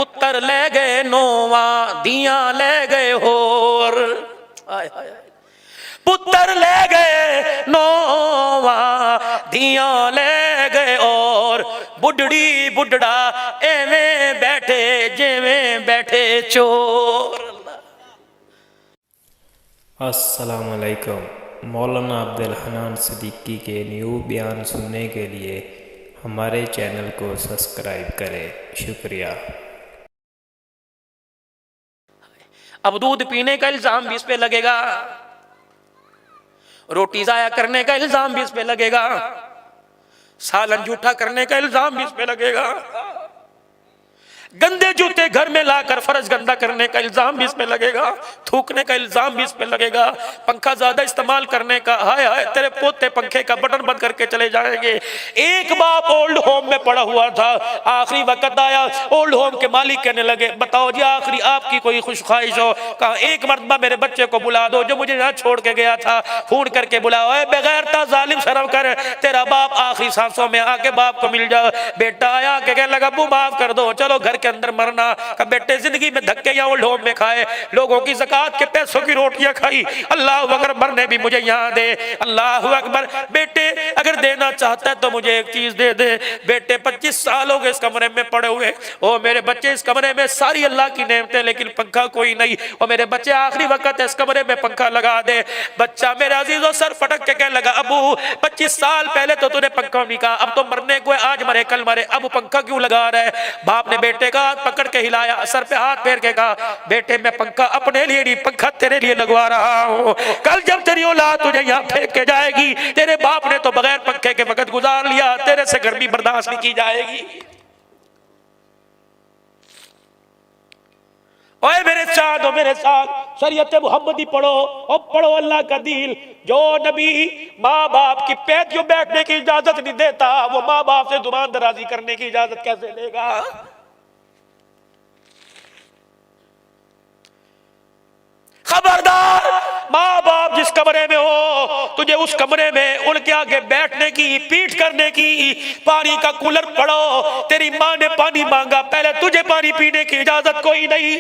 पुत्र ले गए नोवा दिया ले गए होर, पुत्र ले गए नोवा दिया ले गए और बुढ़ड़ी बुढ़ड़ा एवें बैठे जेवें बैठे चोर। अस्सलाम वालेकुम। मौलाना अब्दुल हन्नान सिद्दीकी के न्यू बयान सुनने के लिए हमारे चैनल को सब्सक्राइब करें। शुक्रिया। अब दूध पीने का इल्जाम भी इस पे लगेगा, रोटी जाया करने का इल्जाम भी इस पे लगेगा, सालन झूठा करने का इल्जाम भी इस पे लगेगा, गंदे जूते घर में लाकर फर्श गंदा करने का इल्जाम भी इस पे लगेगा, थूकने का इल्जाम भी इस पे लगेगा, पंखा ज्यादा इस्तेमाल करने का, हाय हाय तेरे पोते पंखे का बटन बंद करके चले जाएंगे। एक बाप ओल्ड होम में पड़ा हुआ था, आखिरी वक्त आया, ओल्ड होम के मालिक कहने लगे बताओ जी आखिरी आपकी कोई खुश ख्वाहिश हो। कहा एक मरतबा मेरे बच्चे को बुला दो जो मुझे यहाँ छोड़ के गया था, फोन करके बुलाओ, बगैरता जालिम शर्म कर, तेरा बाप आखिरी सांसों में आके बाप को मिल जाओ। बेटा आया के कहने लगा अब्बू माफ कर दो, चलो घर के अंदर मरना। का बेटे जिंदगी में धक्के या ओल्ड होम में खाए, लोगों की ज़कात के पैसों की रोटियां खाई, अल्लाह अगर मरने भी मुझे यहाँ दे, अल्लाह अकबर। बेटे अगर देना चाहता है तो मुझे एक चीज दे दे। बेटे 25 साल हो गए इस कमरे में पड़े हुए, ओ मेरे बच्चे इस कमरे में सारी अल्लाह की नेमतें लेकिन पंखा कोई नहीं, ओ मेरे बच्चे आखिरी वक्त है इस कमरे में पंखा लगा दे। बच्चा मेरे अजीजों सर फटक के कहने लगा अबू 25 साल पहले तो तूने पंखा नहीं कहा, अब तो मरने को है, आज मरे कल मरे, अब पंखा क्यों लगा रहा है। बाप ने बेटे का पकड़ के हिलाया, सर पे हाथ फेर के कहा बेटे मैं पंखा अपने लिए नहीं पंखा तेरे लिए लगवा रहा हूं, कल जब तेरी औलाद तुझे यहाँ फेंक के जाएगी, तेरे बाप ने तो बगैर पंखे के वक्त गुजार लिया, तेरे से गर्मी बर्दाश्त नहीं की जाएगी। ओए मेरे साथ हो, मेरे साथ शरीयत मुहम्मदी पढ़ो और पढ़ो अल्लाह का दीन। जो नबी माँ बाप की पैर बैठने की इजाजत नहीं देता, वो माँ बाप से जुबान दराजी करने की इजाजत कैसे लेगा। खबरदार, माँ बाप जिस कमरे में हो तुझे उस कमरे में उनके आगे बैठने की, पीठ करने की, पानी का कूलर पड़ो, तेरी माँ ने पानी मांगा पहले तुझे पानी पीने की इजाजत कोई नहीं।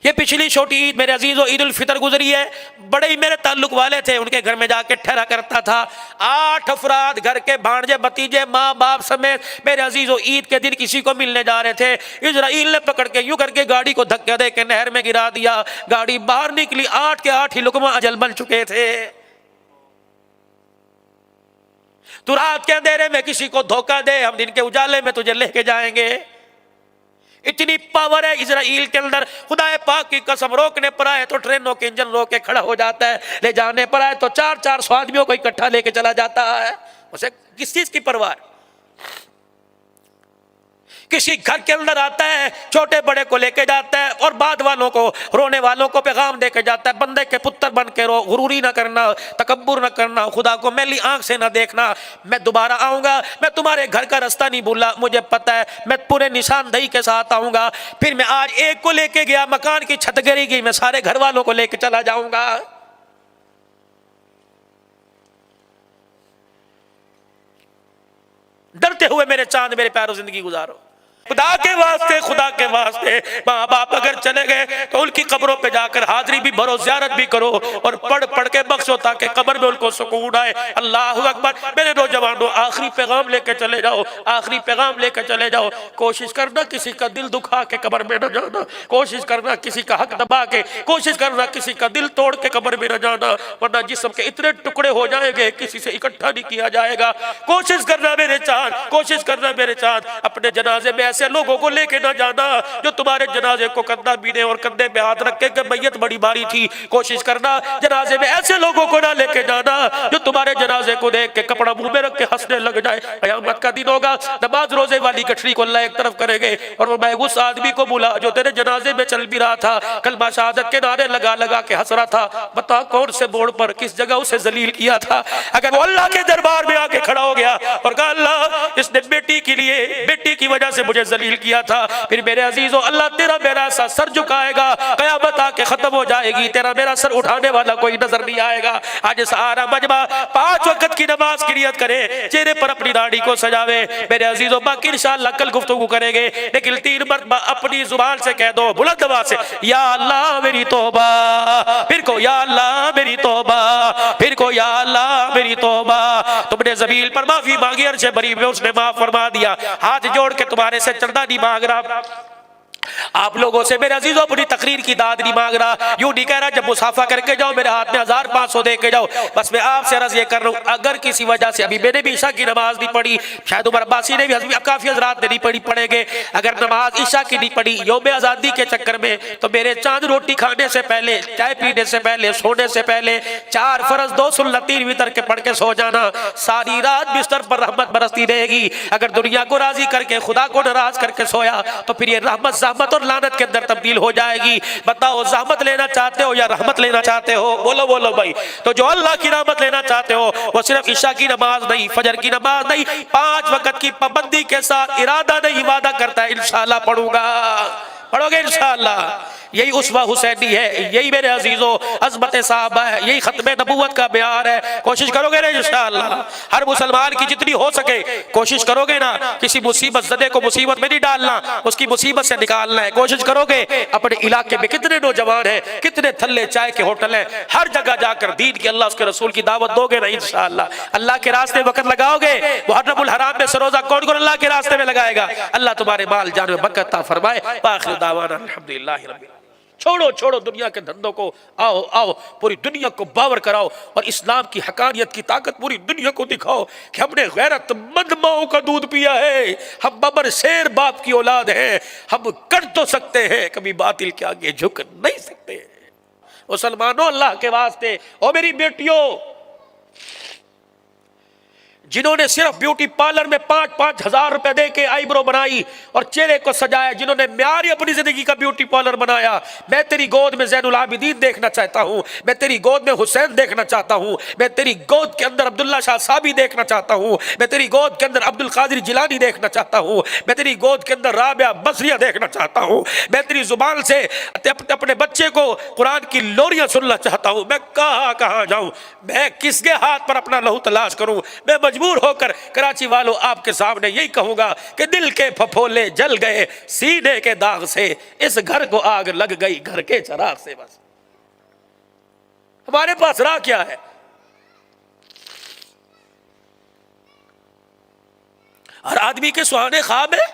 ये पिछली छोटी ईद मेरे अजीजों ईद उल फितर गुजरी है, बड़े ही मेरे ताल्लुक वाले थे, उनके घर में जाके ठहरा करता था। 8 अफराद घर के भांजे भतीजे माँ बाप समेत मेरे अजीजों ईद के दिन किसी को मिलने जा रहे थे, इजराइल ने पकड़ के यूं करके गाड़ी को धक्का दे के नहर में गिरा दिया, गाड़ी बाहर निकली, 8 के 8 ही लुकमा अजल बन चुके थे। तू रात के अंधेरे में किसी को धोखा दे, हम दिन के उजाले में तुझे लेके जाएंगे। इतनी पावर है इजराइल के अंदर, खुदा पाक की कसम, रोकने पर आए तो ट्रेनों के इंजन रोक के खड़ा हो जाता है, ले जाने पर आए तो 400 आदमियों को इकट्ठा लेके चला जाता है। उसे किस चीज की परवाह। किसी घर के अंदर आता है, छोटे बड़े को लेके जाता है और बाद वालों को, रोने वालों को पैगाम देके जाता है, बंदे के पुत्र बन के रो, गुरूरी ना करना, तकब्बुर ना करना, खुदा को मैली आंख से ना देखना, मैं दोबारा आऊंगा, मैं तुम्हारे घर का रास्ता नहीं भूला, मुझे पता है, मैं पूरे निशानदेही के साथ आऊंगा। फिर मैं आज एक को लेके गया, मकान की छत गिरी गई, मैं सारे घर वालों को लेके चला जाऊंगा। डरते हुए मेरे चांद मेरे प्यारों जिंदगी गुजारो। खुदा के वास्ते, खुदा के वास्ते, माँ बाप अगर चले गए तो उनकी कब्रों पे जाकर हाजिरी भी भरो, ज़ियारत भी करो और पढ़ पढ़ के बख्शो ताकि कब्र में उनको सुकून आए। अल्लाह अकबर। मेरे नौजवानों आखिरी पैगाम लेके चले जाओ, आखिरी पैगाम लेके चले जाओ। कोशिश करना किसी का दिल दुखा के कब्र में न जाना, कोशिश करना किसी का हक दबा के, कोशिश करना किसी का दिल तोड़ के कब्र में न जाना, वरना जिस्म के इतने टुकड़े हो जाएंगे किसी से इकट्ठा नहीं किया जाएगा। कोशिश करना मेरे चांद, कोशिश करना मेरे चांद, अपने जनाजे में ऐसे लोगों को लेके ना जाना जो तुम्हारे जनाजे को कंधा बीने और कंधे पे हाथ रख के मैयत बड़ी भारी थी। कोशिश करना जनाजे में ऐसे लोगों को ना लेके जाना जो तुम्हारे जनाजे को देख के कपड़ा मुंह में रख के हंसने लग जाए। कयामत का दिन होगा, नमाज रोजे वाली गठरी को अल्लाह एक तरफ करेंगे और मैं उस आदमी को बुला जो तेरे जनाजे में चल भी रहा था, कलमा शहादत के नारे लगा लगा के हंस रहा था, बता कौन से बोर्ड पर किस जगह उसे जलील किया था। अगर वो अल्लाह के दरबार में आके खड़ा हो गया और कहा अल्लाह इसने बेटी के लिए, बेटी की वजह से मुझे जलील किया था। फिर मेरे अजीजों, अल्लाह तेरा मेरा ऐसा सर झुकाएगा, कयामत आके खत्म हो जाएगी, तेरा मेरा सर उठाने वाला कोई नजर नहीं आएगा। आज सारा मजमा 5 वक्त की नमाज की नियत करे, चेहरे पर अपनी दाढ़ी को सजावे। मेरे अजीजों, बाकी इंशाअल्लाह कल गुफ्तगू करेंगे, लेकिन 3 मरतबा अपनी जुबान से कह दो, बुलंद आवाज से, या अल्लाह मेरी तौबा, फिर को या अल्लाह मेरी तौबा, फिर को या अल्लाह मेरी तौबा। तुमने ज़मील पर माफी मांगी, अर्श बरी में उसने माफ फरमा दिया। हाथ जोड़ के तुम्हारे से चंदा नहीं मांग रहा, आप लोगों से मेरे अजीजों अपनी तकरीर की दाद नहीं मांग रहा, यूं नहीं कह रहा जब मुसाफा करके जाओ मेरे हाथ में 1500 दे के जाओ। बस मैं आपसे अर्ज ये कर रहा हूँ, अगर किसी वजह से, अभी मैंने भी ईशा की नमाज नहीं पढ़ी, शायद उमर अब्बासी ने भी, काफी हजरात ने नहीं पढ़ी, पढ़ेंगे। अगर नमाज ईशा की नहीं पढ़ी यौम आज़ादी के चक्कर में, तो मेरे चांद रोटी खाने से पहले, चाय पीने से पहले, सोने से पहले 4 फर्ज 2 सुन्नत 3 वितर के पढ़ के सो जाना। सारी रात बिस्तर पर रहमत बरसती रहेगी। अगर दुनिया को राजी करके, खुदा को नाराज करके सोया, तो फिर ये रहमत ज़हमत और लानत के अंदर तब्दील हो जाएगी। बताओ, ज़हमत लेना चाहते हो या रहमत लेना चाहते हो? बोलो बोलो भाई। तो जो अल्लाह की रहमत लेना चाहते हो, वो सिर्फ इशा की नमाज नहीं, फजर की नमाज नहीं, 5 वक्त की पाबंदी के साथ इरादा नहीं, वादा करता है इंशाअल्लाह पढ़ूंगा। पढ़ोगे इंशाअल्लाह? यही उसवा हुसैनी है, यही मेरे अजीजों अज़मत साहबा है, यही खत्म नबूवत का बयार है। कोशिश करोगे ना इंशाअल्लाह? हर मुसलमान की जितनी हो सके कोशिश करोगे ना, किसी मुसीबत ज़दे को मुसीबत में नहीं डालना, उसकी मुसीबत से निकालना है। कोशिश करोगे? अपने इलाके में कितने नौजवान हैं, कितने थल्ले चाय के होटल हैं, हर जगह जाकर दीन की, अल्लाह उसके रसूल की दावत दोगे ना इंशाअल्लाह? अल्लाह के रास्ते वक्त लगाओगे, मुहर्रमुल हराम में सरोजा कौन कौन अल्लाह के रास्ते में लगाएगा? अल्लाह तुम्हारे माल जान में बरकत अता फरमाए। आखिर दावाना अल्हम्दुलिल्लाहि रब्बिल आलमीन। छोड़ो छोड़ो दुनिया के धंधों को, आओ आओ पूरी दुनिया को बावर कराओ और इस्लाम की हकानियत की ताकत पूरी दुनिया को दिखाओ कि हमने गैरतमंद माओं का दूध पिया है, हम बबर शेर बाप की औलाद हैं, हम कर तो सकते हैं, कभी बातिल के आगे झुक नहीं सकते। मुसलमानों, अल्लाह के वास्ते, और मेरी बेटियों, जिन्होंने सिर्फ ब्यूटी पार्लर में 5-5 हजार रुपए दे के आईब्रो बनाई और चेहरे को सजाया, जिन्होंने म्यारी अपनी जिंदगी का ब्यूटी पार्लर बनाया, मैं तेरी गोद में ज़ैनुल आबिदीन देखना चाहता हूँ, मैं तेरी गोद में हुसैन देखना चाहता हूँ, मैं तेरी गोद के अंदर अब्दुल्ला शाह साबी देखना चाहता हूँ, मैं तेरी गोद के अंदर अब्दुल कादिर जिलानी देखना चाहता हूँ, मैं तेरी गोद के अंदर राबिया बसरिया देखना चाहता हूँ, मैं तेरी जुबान से अपने बच्चे को कुरान की लोरियां सुनना चाहता हूँ। मैं कहाँ जाऊँ, मैं किसके हाथ पर अपना लहू तलाश करूँ? मैं मजबूर होकर कराची वालों आपके सामने यही कहूंगा कि दिल के फफोले जल गए सीने के दाग से, इस घर को आग लग गई घर के चराग से। बस हमारे पास राह क्या है? हर आदमी के सुहाने ख्वाब है,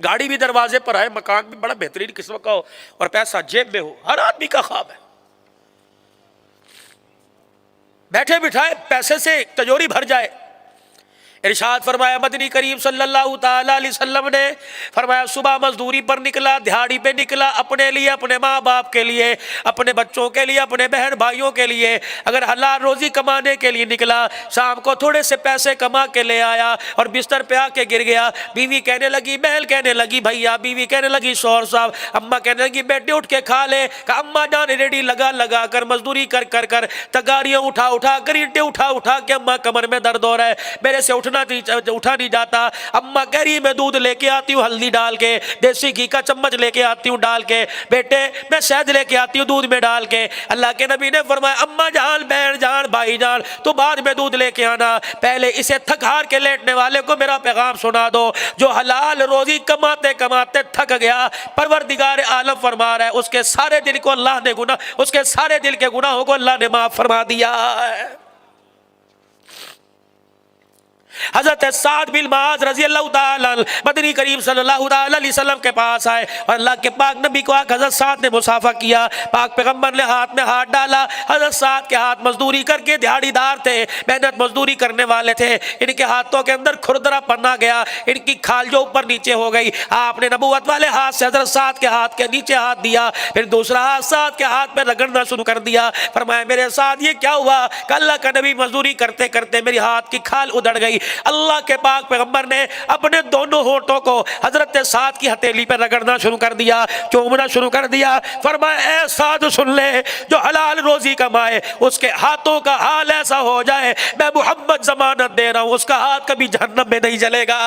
गाड़ी भी दरवाजे पर है, मकान भी बड़ा बेहतरीन किस्म का हो और पैसा जेब में हो, हर आदमी का ख्वाब है। बैठे बिठाए पैसे से तिजोरी भर जाए। इरशाद फरमाया मदनी करीम सल्लल्लाहु ताला अलैहि वसल्लम ने फरमाया, सुबह मजदूरी पर निकला, दिहाड़ी पे निकला, अपने लिए, अपने माँ बाप के लिए, अपने बच्चों के लिए, अपने बहन भाइयों के लिए, अगर हलाल रोजी कमाने के लिए निकला, शाम को थोड़े से पैसे कमा के ले आया और बिस्तर पे आके गिर गया। बीवी कहने लगी, बहन कहने लगी भैया, बीवी कहने लगी शौहर साहब, अम्मा कहने लगी बेटे उठ के खा ले। अम्मा जान रेडी लगा लगा कर मजदूरी कर कर कर तगारियाँ उठा उठा कर ईंटें उठा उठा के अम्मा कमर में दर्द हो रहा है, मेरे से उठा नहीं जाता। अम्मा कह रही मैं दूध लेके आती हूँ हल्दी डाल के, देसी घी का चम्मच लेके आती हूँ डाल के, बेटे मैं शहद लेके आती हूँ दूध में डाल के। अल्लाह के नबी ने फरमाया, अम्मा जान, बहन जान, भाई जान, तो बाद में दूध लेके आना, पहले इसे थक हार के लेटने वाले को मेरा पैगाम सुना दो, जो हलाल रोजी कमाते कमाते थक गया, परवरदिगार आलम फरमा रहा है उसके सारे दिल को अल्लाह ने उसके सारे दिल के गुनाहों को अल्लाह ने माफ फरमा दिया है। हज़रत साद बिन मुआज़ रज़ी अल्लाह ताला मदनी करीम सल्लल्लाहु अलैहि वसल्लम के पास आए और अल्लाह के पाक नबी को हज़रत साद ने मुसाफा किया। पाक पैगम्बर ने हाथ में हाथ डाला। हज़रत साद के हाथ मजदूरी करके दिहाड़ीदार थे, मेहनत मजदूरी करने वाले थे, इनके हाथों के अंदर खुरदरा पन्ना गया, इनकी खाल जो ऊपर नीचे हो गई। आपने नबूवत वाले हाथ से हज़रत साद के हाथ के नीचे हाथ दिया, फिर दूसरा हाथ साद के हाथ में रगड़ना शुरू कर दिया। फरमाया मेरे साथ ये क्या हुआ? अल्लाह का नबी मजदूरी करते करते मेरी हाथ की खाल उधड़ गई। अल्लाह के पाक पैगंबर ने अपने दोनों होठों को हजरत साद की हथेली पर रगड़ना शुरू कर दिया, चूमना शुरू कर दिया। फरमाया ऐ साद सुन ले, जो हलाल रोजी कमाए उसके हाथों का हाल ऐसा हो जाए, मैं मोहम्मद जमानत दे रहा हूं उसका हाथ कभी जहन्नम में नहीं जलेगा।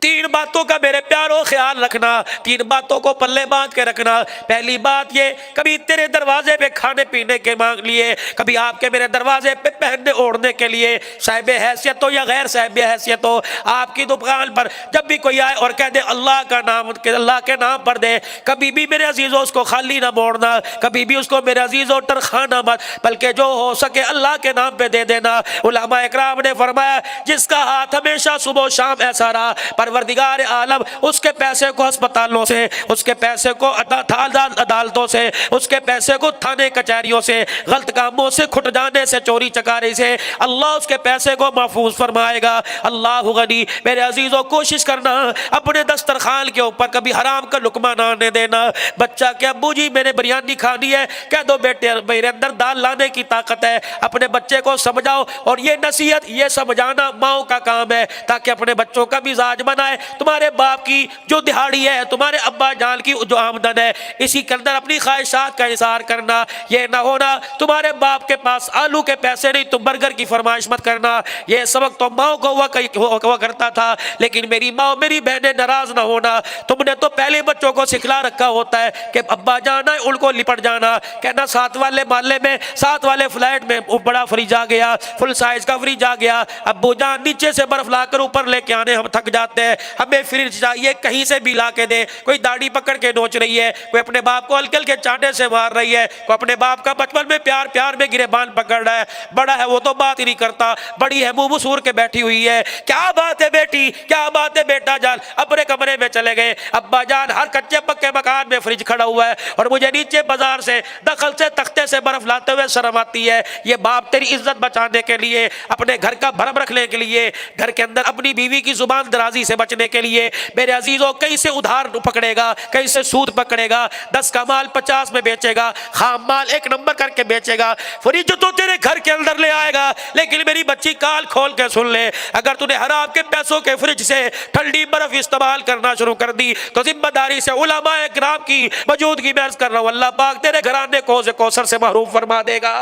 तीन बातों का मेरे प्यारों ख्याल रखना, तीन बातों को पल्ले बांध के रखना। पहली बात ये, कभी तेरे दरवाजे पे खाने पीने के मांग लिए, कभी आपके मेरे दरवाजे पे पहनने ओढ़ने के लिए, साहिब हैसियत हो या गैर साहिब हैसियत हो, आपकी दुकान पर जब भी कोई आए और कह दे अल्लाह का नाम, अल्लाह के नाम पर दे, कभी भी मेरे अजीजों उसको खाली ना मोड़ना, कभी भी उसको मेरे अजीजों टरखाना मत, बल्कि जो हो सके अल्लाह के नाम पे दे देना। उलमा इकराम ने फरमाया जिसका हाथ हमेशा सुबह शाम ऐसा रहा, परवरदिगार आलम उसके पैसे को अस्पतालों से, उसके पैसे को अदालतों से, उसके पैसे को थाने कचहरियों से, गलत कामों से, खुट जाने से, चोरी चकारी से अल्लाह उसके पैसे को महफूज फरमाएगा। अल्लाह गनी। मेरे अजीजों कोशिश करना अपने दस्तरखान के ऊपर कभी हराम का लुकमा ना आने देना। बच्चा के अब्बू जी मैंने बिरयानी खानी है, कह दो बेटे मेरे अंदर दाल लाने की ताकत है। अपने बच्चे को समझाओ, और ये नसीहत ये समझाना माओ का काम है, ताकि अपने बच्चों का मिजाज बनाए। तुम्हारे बाप की जो दिहाड़ी है, तुम्हारे अब्बा जान की जो आमदन है, इसी के अंदर अपनी ख्वाहिशात का इज़हार करना। ये ना होना तुम्हारे बाप के पास आलू के पैसे नहीं, तुम बर्गर की फरमाइश मत करना। ये सबक तो माओ को हुआ करता था, लेकिन मेरी माओ मेरी बहनें नाराज ना होना। तुमने तो पहले बच्चों को सिखला रखा होता है कि अब्बा जाना है उनको लिपट जाना, कहना साथ वाले मोहल्ले में, साथ वाले फ्लैट में बड़ा फ्रिज आ गया, फुल साइज का फ्रिज आ गया, अब्बू जान नीचे से बर्फ लाकर ऊपर लेके आने हम थक जाते हैं, हमें फ्रिज चाहिए कहीं से भी ला के दे। कोई दाढ़ी पकड़ के नोच रही है, कोई अपने बाप को हल्के हल्के चांटे से मार रही है, कोई अपने बाप का बचपन में प्यार प्यार में गिरेबान पकड़ रहा है। बड़ा है वो तो बात ही नहीं करता, बड़ी है मुंह मुसूर के बैठी हुई है। क्या बात है बेटी, क्या बात है बेटा जान, अपने कमरे में चले गए। अब्बा जान हर कच्चे पक्के मकान में फ्रिज खड़ा हुआ है, और मुझे नीचे बाजार से दखल से तख्ते से बर्फ लाते हुए शर्म आती है। ये बाप तेरी इज्जत बचाने के लिए, अपने घर का भरम रखने के लिए, घर के अंदर अपनी बीवी की जुबान दराजी से बचने के लिए, मेरे अजीजों कहीं से उधार पकड़ेगा, कहीं से सूद पकड़ेगा, 10 का माल 50 में बेचेगा, खाम माल 1 नंबर करके बेचेगा, फ्रिज तो तेरे घर के अंदर ले आएगा। लेकिन मेरी बच्ची काल खोल के सुन ले, अगर तूने हराम के पैसों के फ्रिज से ठंडी बर्फ इस्तेमाल करना शुरू कर दी तो जिम्मेदारी से उलमा इकराम की मौजूदगी में अर्ज कर रहा हूं, अल्लाह पाक तेरे घराने को कौसर से महरूम फरमा देगा।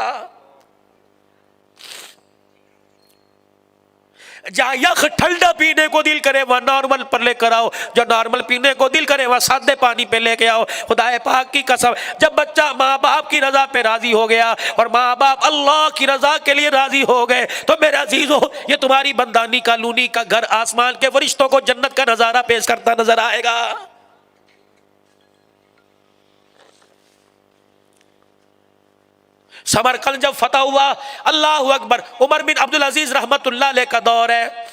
जहाँ यख ठंडा पीने को दिल करे वह नॉर्मल पर लेकर आओ, जो नॉर्मल पीने को दिल करे वह सादे पानी पे लेके आओ। खुदाए पाक की कसम, जब बच्चा माँ बाप की रजा पे राजी हो गया और माँ बाप अल्लाह की रजा के लिए राजी हो गए, तो मेरे अजीजों ये तुम्हारी बंदानी कॉलोनी का घर आसमान के फरिश्तों को जन्नत का नजारा पेश करता नजर आएगा। समरकंद जब फतह हुआ, अल्लाह अकबर, उमर बिन अब्दुल अजीज रहमतुल्लाह अलैह का दौर है।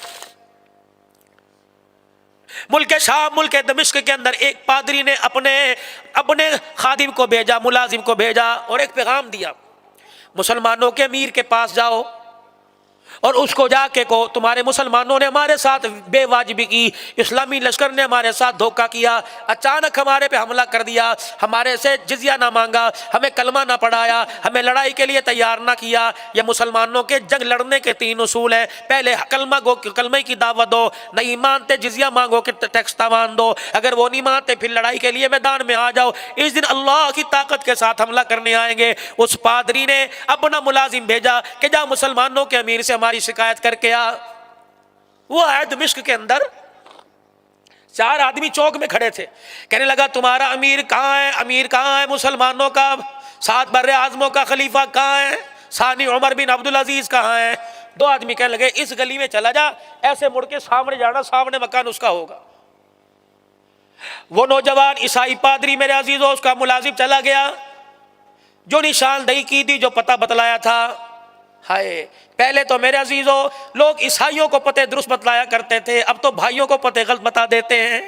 मुल्क शाम, मुल्क दमिश्क के अंदर एक पादरी ने अपने खादिम को भेजा, मुलाजिम को भेजा, और एक पैगाम दिया, मुसलमानों के अमीर के पास जाओ और उसको जाके को तुम्हारे मुसलमानों ने हमारे साथ बेवाजिबी की, इस्लामी लश्कर ने हमारे साथ धोखा किया, अचानक हमारे पे हमला कर दिया, हमारे से जिजिया ना मांगा, हमें कलमा ना पढ़ाया, हमें लड़ाई के लिए तैयार ना किया। ये मुसलमानों के जंग लड़ने के 3 उसूल है, पहले कलमे की दावत दो, नहीं मानते जिजिया मांगो कि टैक्स तावान दो, अगर वो नहीं मानते फिर लड़ाई के लिए मैदान में आ जाओ, इस दिन अल्लाह की ताकत के साथ हमला करने आएंगे। उस पादरी ने अपना मुलाजिम भेजा कि जा मुसलमानों के अमीर से हमारी शिकायत करके आ। वो आया दमिश्क के अंदर, 4 आदमी चौक में खड़े थे, कहने लगा तुम्हारा अमीर कहाँ है, अमीर कहाँ है मुसलमानों का, 7 बर्रे आजमों का खलीफा कहाँ है, सानी उमर बिन अब्दुल अजीज कहाँ है। 2 आदमी कहने लगे इस गली में चला जा, ऐसे मुड़ के सामने जाना, सामने मकान उसका होगा। वो नौजवान ईसाई पादरी मेरे अजीजों उसका मुलाजिम चला गया, जो निशानदही की थी, जो पता बतलाया था। हाय, पहले तो मेरे अजीजों लोग ईसाइयों को पते दुरुस्त बतलाया करते थे, अब तो भाइयों को पते गलत बता देते हैं।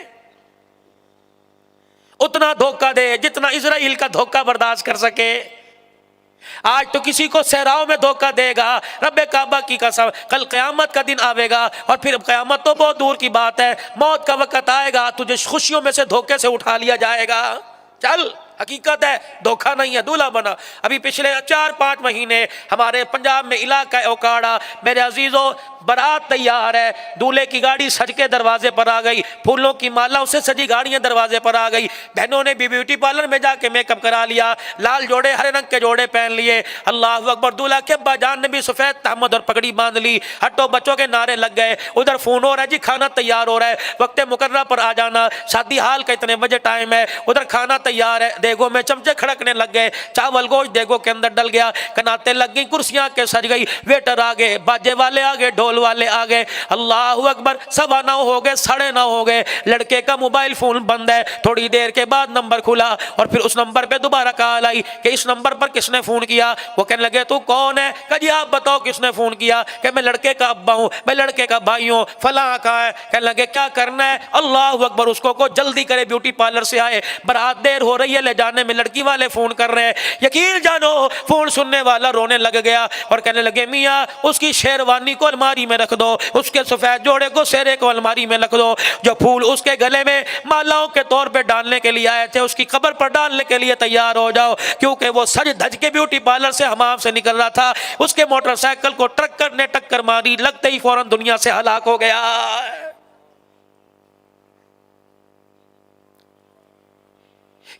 उतना धोखा दे जितना इजराइल का धोखा बर्दाश्त कर सके। आज तो किसी को सहराओं में धोखा देगा, रब्बे काबा की कसम, कल क़यामत का दिन आवेगा, और फिर क़यामत तो बहुत दूर की बात है, मौत का वक़्त आएगा, तुझे खुशियों में से धोखे से उठा लिया जाएगा। चल हकीकत है, धोखा नहीं है, दूल्हा बना। अभी पिछले 4-5 महीने हमारे पंजाब में इलाका ओकाड़ा, मेरे अजीजों बारात तैयार है, दूल्हे की गाड़ी सज के दरवाजे पर आ गई, फूलों की मालाओं से सजी गाड़ियां दरवाजे पर आ गई। बहनों ने भी ब्यूटी पार्लर में जाके मेकअप करा लिया, लाल जोड़े हरे रंग के जोड़े पहन लिए, अल्लाह अकबर। दूल्हा के अब्बा जान ने भी सफेद तहमद और पगड़ी बांध ली, हटो बच्चों के नारे लग गए। उधर फोन हो रहा है जी, खाना तैयार हो रहा है, वक्त मुकर्रर पर आ जाना, शादी हाल का इतने बजे टाइम है। उधर खाना तैयार है, देगों में चमचे खड़कने लग गए, चावल गोश्त देगों के अंदर डल गया, कनाते लग गई, कुर्सियां के सज गई, वेटर आ गए, बाजे वाले आ गए, ढोल वाले आ गए। अल्लाह अकबर। 9:15 हो गए, 9:30 हो गए, लड़के का मोबाइल फोन बंद है। थोड़ी देर के बाद नंबर खुला और फिर उस नंबर पे दोबारा कॉल आई कि इस नंबर पर किसने फोन किया। वो कहने लगे तू कौन है? कहा जी आप बताओ किसने फोन किया। कि मैं लड़के का अब्बा हूं, मैं लड़के का भाई हूं, फला कहा है। कहने लगे क्या करना है? अल्लाह अकबर। उसको को जल्दी करे, ब्यूटी पार्लर से आए, बारात देर हो रही है, ले जाने में लड़की वाले फोन कर रहे हैं। यकीन जानो फोन सुनने वाला रोने लग गया और कहने लगे मियाँ उसकी शेरवानी को अलमारी में रख दो, उसके सफेद जोड़े को सेरे को अलमारी में रख दो, जो फूल उसके गले में मालाओं के तौर पे डालने के लिए आए थे उसकी कब्र पर डालने के लिए तैयार हो जाओ, क्योंकि वो सज धज के ब्यूटी पार्लर से हमाम से निकल रहा था। उसके मोटरसाइकिल को ट्रक ने टक्कर मारी, लगते ही फौरन दुनिया से हलाक हो गया।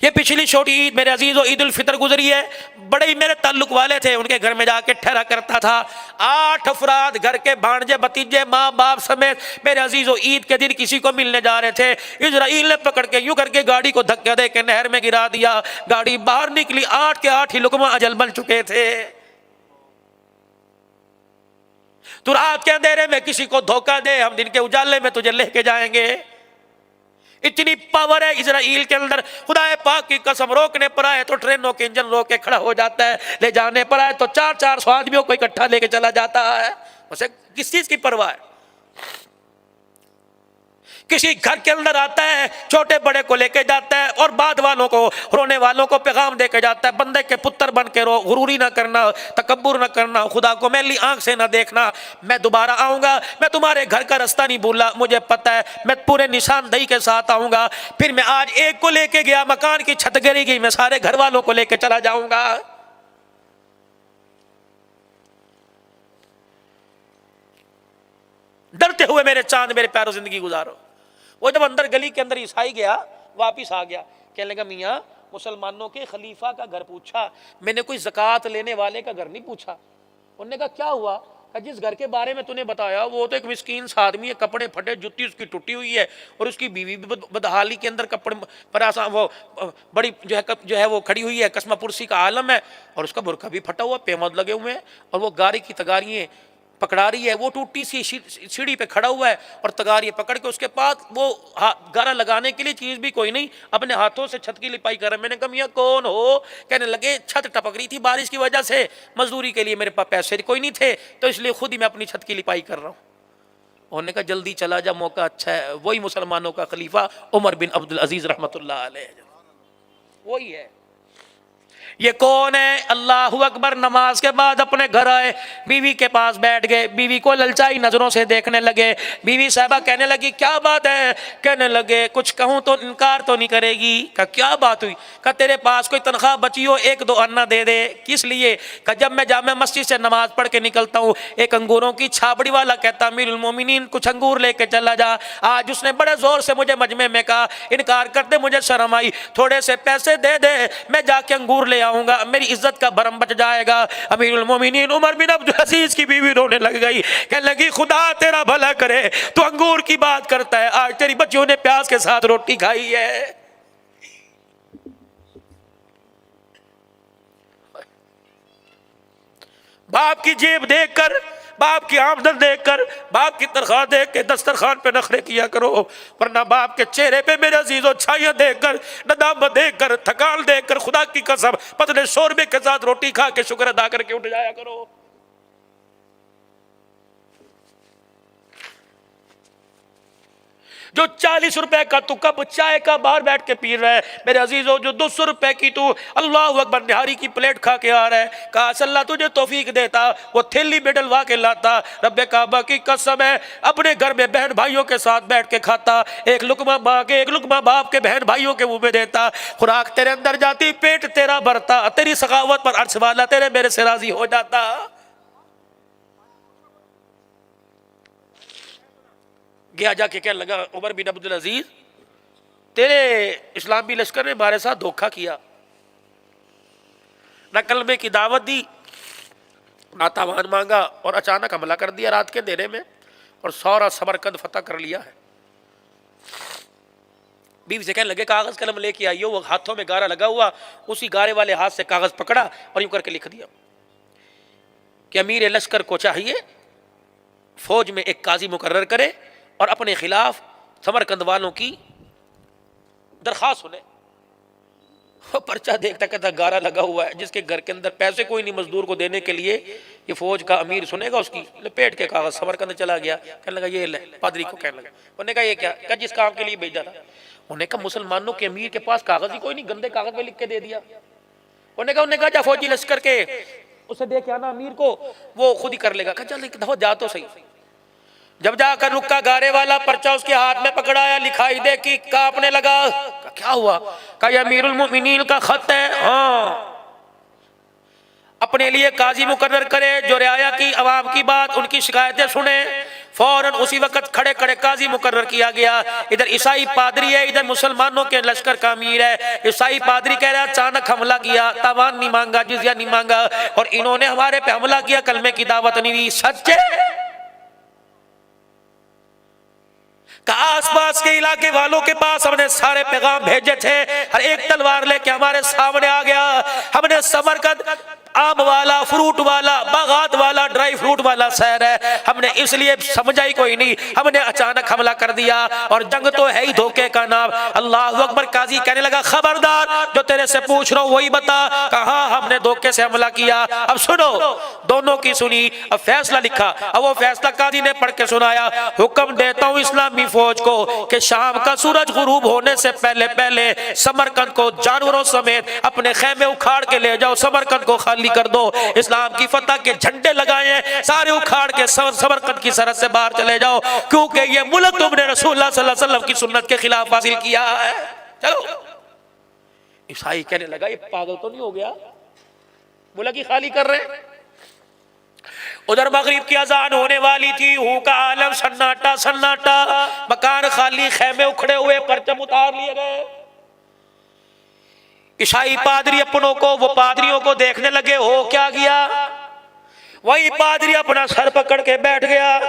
ये पिछली छोटी ईद मेरे अजीजों ईद उल फितर गुजरी है, बड़े ही मेरे ताल्लुक वाले थे, उनके घर में जाके ठहरा करता था। 8 अफराद घर के भांजे भतीजे माँ बाप समेत मेरे अजीजों ईद के दिन किसी को मिलने जा रहे थे। इजराइल ने पकड़ के यूं करके गाड़ी को धक्का दे के नहर में गिरा दिया, गाड़ी बाहर निकली, 8 के 8 ही लुकमा अजल बन चुके थे। तू रात के अंधेरे में किसी को धोखा दे, हम दिन के उजाले में तुझे लेके जाएंगे। इतनी पावर है इजराइल के अंदर। खुदा पाक की कसम, रोकने पर आए तो ट्रेनों के इंजन रोक के खड़ा हो जाता है, ले जाने पर आए तो 400 आदमियों को इकट्ठा लेके चला जाता है। उसे किस चीज की परवाह है? किसी घर के अंदर आता है, छोटे बड़े को लेके जाता है और बाद वालों को, रोने वालों को पैगाम देके जाता है, बंदे के पुत्र बन के रो, गुरूरी ना करना, तकब्बुर ना करना, खुदा को मैली आंख से ना देखना। मैं दोबारा आऊंगा, मैं तुम्हारे घर का रास्ता नहीं भूला, मुझे पता है, मैं पूरे निशानदेही के साथ आऊंगा। फिर मैं आज एक को लेके गया, मकान की छत गिरी गई, मैं सारे घर वालों को लेके चला जाऊंगा। डरते हुए मेरे चांद मेरे प्यारों जिंदगी गुजारो। वो जब अंदर गली के अंदर ईसाई गया, वापिस आ गया, कहने लगा मियाँ मुसलमानों के खलीफा का घर पूछा, मैंने कोई ज़कात लेने वाले का घर नहीं पूछा। उन्होंने कहा क्या हुआ? कहा जिस घर के बारे में तूने बताया वो तो एक मिस्कीन सा आदमी है, कपड़े फटे, जुत्ती उसकी टूटी हुई है और उसकी बीवी भी बदहाली के अंदर कपड़े पर वो बड़ी जो है वो खड़ी हुई है, कसमा पुरसी का आलम है और उसका बुरखा भी फटा हुआ, पेमद लगे हुए हैं और वो गाड़ी की तगारियाँ पकड़ा रही है। वो टूटी सी सीढ़ी पे खड़ा हुआ है और तगारी पकड़ के, उसके पास वो गारा लगाने के लिए चीज भी कोई नहीं, अपने हाथों से छत की लिपाई कर रहे। मैंने कहा मियां कौन हो? कहने लगे छत टपक रही थी बारिश की वजह से, मजदूरी के लिए मेरे पास पैसे कोई नहीं थे तो इसलिए खुद ही मैं अपनी छत की लिपाई कर रहा हूँ। उन्होंने कहा जल्दी चला जा, मौका अच्छा है। वही मुसलमानों का खलीफा उमर बिन अब्दुल अजीज रहमतुल्लाह अलैह, वही है। ये कौन है? अल्लाह अकबर। नमाज के बाद अपने घर आए, बीवी के पास बैठ गए, बीवी को ललचाई नजरों से देखने लगे। बीवी साहबा कहने लगी क्या बात है? कहने लगे कुछ कहूं तो इनकार तो नहीं करेगी। कहा क्या बात हुई? कहा तेरे पास कोई तनख्वाह बची हो 1-2 अन्ना दे दे। किस लिए? कहा जब मैं जामे मस्जिद से नमाज पढ़ के निकलता हूँ, एक अंगूरों की छाबड़ी वाला कहता अमीरुल मोमिनीन कुछ अंगूर लेके चला जा। आज उसने बड़े जोर से मुझे मजमे में कहा, इनकार करते मुझे शर्म आई, थोड़े से पैसे दे दे, मैं जाके अंगूर ले आऊंगा, मेरी इज्जत का भरम बच जाएगा। अमीरुल मोमिनीन उमर बिन अब्दुल अजीज की बीवी रोने लग गई, कहने लगी खुदा तेरा भला करे, तू अंगूर की बात करता है, आज तेरी बच्चियों ने प्याज के साथ रोटी खाई है। बाप की जेब देखकर, बाप की आमदन देखकर, बाप की तनख्वाह देख के दस्तरखान पे नखरे किया करो, वरना बाप के चेहरे पे मेरे अजीजों छाइयां देखकर, नदामत देखकर, थकान देखकर खुदा की कसम पतले शोरबे के साथ रोटी खा के शुक्र अदा करके उठ जाया करो। जो 40 रुपए का तू कप चाय का बाहर बैठ के पी रहा है, मेरे अजीजों जो 200 रुपए की तू अल्लाह अकबर निहारी की प्लेट खा के आ रहा है, काश अल्लाह तुझे तौफीक देता वो थैली में डलवा के लाता, रब्बे काबा की कसम है अपने घर में बहन भाइयों के साथ बैठ के खाता, एक लुकमा माँ के एक लुकमा बाप के बहन भाइयों के मुंह में देता, खुराक तेरे अंदर जाती, पेट तेरा भरता, तेरी सखावत पर अर्श वाला तेरे मेरे से राजी हो जाता। गया जाके कहने लगा उमर बिन अब्दुल अजीज, तेरे इस्लामी लश्कर ने हमारे साथ धोखा किया, ना कलमे की दावत दी ना तावान मांगा और अचानक हमला कर दिया रात के अंधेरे में और सारा समरकंद फतह कर लिया है। बीवी से कहने लगे कागज कलम लेके आइयो, वो हाथों में गारा लगा हुआ, उसी गारे वाले हाथ से कागज पकड़ा और यूं करके लिख दिया कि अमीर लश्कर को चाहिए फौज में एक काजी मुकर्रर करे और अपने खिलाफ समरकंद वालों की दरखास्त सुने। वो पर्चा देखता कहता गारा लगा हुआ है, जिसके घर के अंदर पैसे कोई नहीं मजदूर को देने के लिए, ये फौज का अमीर सुनेगा उसकी, लपेट के कागज समरकंद चला गया। कहने लगा ये ले, पादरी को कहने लगा, उन्होंने कहा ये क्या, कहा जिस काम के लिए भेजा था। उन्होंने कहा मुसलमानों के अमीर के पास कागज ही कोई नहीं, गंदे कागज में लिख के दे दिया। उन्होंने कहा जा फौजी लश्कर के उसे दे के आना अमीर को, वो खुद ही कर लेगा। कहा चल एक दफा जा तो सही। जब जाकर रुका गारे वाला पर्चा उसके हाथ में पकड़ाया, लिखाई दे कि कांपने लगा। क्या हुआ? कहा अमीरुल मोमिनीन का खत है, हाँ अपने लिए काजी मुकर्रर करे जो रियाया की अवाम की बात उनकी शिकायतें सुने। फौरन उसी वक्त खड़े खड़े काजी मुकर्रर किया गया। इधर ईसाई पादरी है, इधर मुसलमानों के लश्कर का अमीर है। ईसाई पादरी कह रहा है अचानक हमला किया, तावान नहीं मांगा, जिजिया नहीं मांगा और इन्होंने हमारे पे हमला किया, कलमे की दावत नहीं दी। सच्चे का आसपास के इलाके वालों के पास हमने सारे पैगाम भेजे थे, हर एक तलवार लेके हमारे सामने आ गया। हमने समरकंद आम वाला, फ्रूट वाला, बागात वाला, ड्राई फ्रूट वाला शहर है, हमने इसलिए समझा ही कोई नहीं, हमने अचानक हमला कर दिया और जंग तो है ही धोखे का नाम। अल्लाह अकबर। काजी कहने लगा खबरदार, जो तेरे से पूछ रहा हूं वही बता, कहां हमने धोखे से हमला किया। अब सुनो, दोनों की सुनी, अब फैसला लिखा। अब वो फैसला काजी ने पढ़ के सुनाया, हुक्म देता हूं इस्लामी फौज को कि शाम का सूरज गुरूब होने से पहले पहले समरकंद को जानवरों समेत अपने खेमे उखाड़ के ले जाओ, समरकंद को खाली कर दो, इस्लाम की फतह के झंडे लगाए हैं सारे उखाड़ के समरकंद की सरहद से बाहर चले जाओ, क्योंकि ये मुल्क तुमने रसूलुल्लाह सल्लल्लाहु अलैहि वसल्लम की सुन्नत के खिलाफ हासिल किया है। चलो। ईसाई कहने लगा ये पागल तो नहीं हो गया, मुल्क ही खाली कर रहे। उधर मगरिब की अजान होने वाली थी, हूं का आलम, सन्नाटा सन्नाटा, मकान खाली, खेमे उखड़े हुए, परचम उतार लिए गए। ईसाई पादरी अपनों को, वो पादरियों को देखने लगे, हो क्या गया। वही पादरी अपना सर पकड़ के बैठ गया,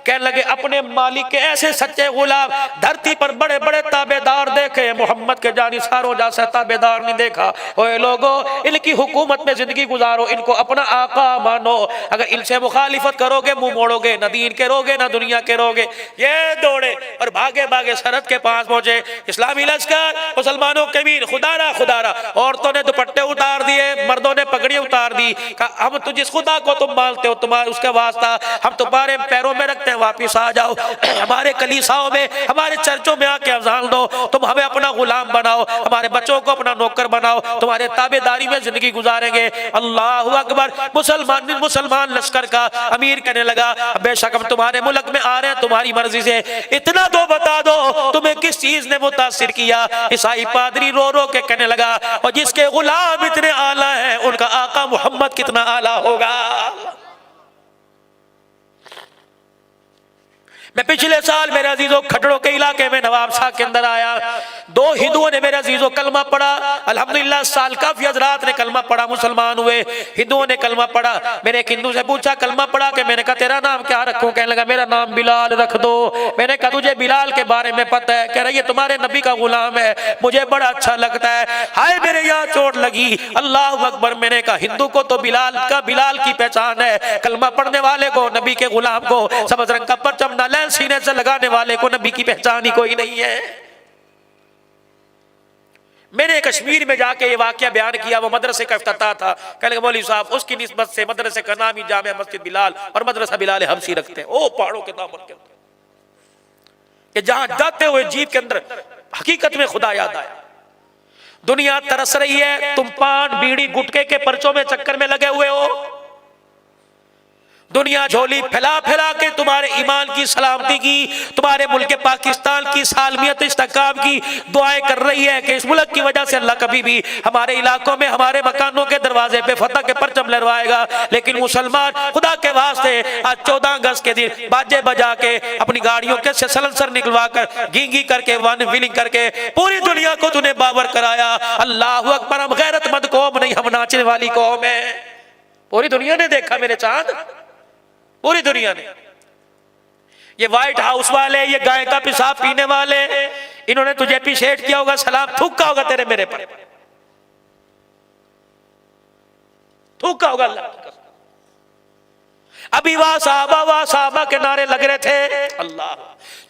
कहने लगे अपने मालिक के ऐसे सच्चे गुलाम धरती पर बड़े बड़े ताबेदार देखे, मोहम्मद के जानिसारों जैसा ताबेदार नहीं देखा। ओए लोगों, इनकी हुकूमत में जिंदगी गुजारो, इनको अपना आका मानो, अगर इनसे मुखालिफत करोगे मुंह मोड़ोगे, न दीन के रोगे न दुनिया के रोगे। ये दौड़े और भागे भागे सरहद के पास पहुंचे। इस्लामी लश्कर, मुसलमानों के वीर, खुदारा खुदारा, औरतों ने दुपट्टे उतार दिए, मर्दों ने पगड़ी उतार दी। हम तो जिस खुदा को तुम मानते हो तुम्हारे उसका वास्ता हम तुम्हारे पैरों में रखते हैं, वापिस आ जाओ, हमारे कलीसाओं में, हमारे चर्चों में आके अजान दो, तुम हमें अपना गुलाम बनाओ, हमारे बच्चों को अपना नौकर बनाओ, तुम्हारे ताबेदारी में जिंदगी गुजारेंगे। अल्लाह अकबर। मुसलमान लश्कर का अमीर कहने लगा बेशक हम तुम्हारे मुल्क में आ रहे हैं तुम्हारी मर्जी से, इतना तो बता दो तुम्हें किस चीज ने मुतासिर किया। ईसाई पादरी रो रो के कहने लगा और जिसके गुलाम इतने आला है उनका आका मोहम्मद कितना आला होगा। मैं पिछले साल मेरे अजीजों खटड़ों के इलाके में नवाब शाह के अंदर आया, दो हिंदुओं ने मेरे अजीजों कलमा पढ़ा। अल्हम्दुलिल्लाह साल काफी हजरात ने कलमा पढ़ा, मुसलमान हुए। हिंदुओं ने कलमा पढ़ा। मैंने एक हिंदू से पूछा कलमा पढ़ा के, मैंने कहा तेरा नाम क्या रखूं? कहने लगा मेरा नाम बिलाल रख दो। मैंने कहा तुझे बिलाल के बारे में पता है? कह रहा ये तुम्हारे नबी का गुलाम है, मुझे बड़ा अच्छा लगता है। हाय मेरे यहाँ चोट लगी, अल्लाह अकबर। मैंने कहा हिंदू को तो बिलाल की पहचान है, कलमा पढ़ने वाले को, नबी के गुलाम को, सब्ज रंग का परचम न सीने से लगाने वाले को नबी की पहचान ही कोई नहीं है। मैंने कश्मीर में जाके ये वाकया बयान किया, वो मदरसे का इफ्तिताह था। कहने मौलवी साहब उसकी निस्बत से मदरसे का नाम ही जामिया मस्जिद बिलाल और मदरसा बिलाल हबशी रखते हैं, ओ पहाड़ों के दामन के। कि जहां जाते हुए जीप के अंदर हकीकत में खुदा याद आया। दुनिया तरस रही है, तुम पान बीड़ी गुटके के पर्चों में चक्कर में लगे हुए हो। दुनिया झोली फैला फैला के तुम्हारे ईमान की सलामती की, तुम्हारे मुल्क पाकिस्तान की सालमियत इस्तेकाम की दुआएं कर रही है कि इस मुल्क की वजह से अल्लाह कभी भी हमारे इलाकों में हमारे मकानों के दरवाजे पे फतह के परचम लहराएगा। लेकिन मुसलमान खुदा के वास्ते आज 14 अगस्त के दिन बाजे बजा के अपनी गाड़ियों के सलंसर निकलवा कर गींगी करके वन व्हीलिंग करके पूरी दुनिया को तूने बावर कराया। अल्लाह अकबर, हम गैरतमंद कौम नहीं, हम नाचने वाली कौम है। पूरी दुनिया ने देखा मेरे चांद, पूरी दुनिया ने। ये व्हाइट हाउस वाले, ये गाय का पेशाब पीने वाले, इन्होंने तुझे अप्रिशिएट किया होगा, सलाम थूका होगा तेरे मेरे पर, थूका होगा अल्लाह की कसम। अभी वाह साहबा के नारे लग रहे थे। अल्लाह,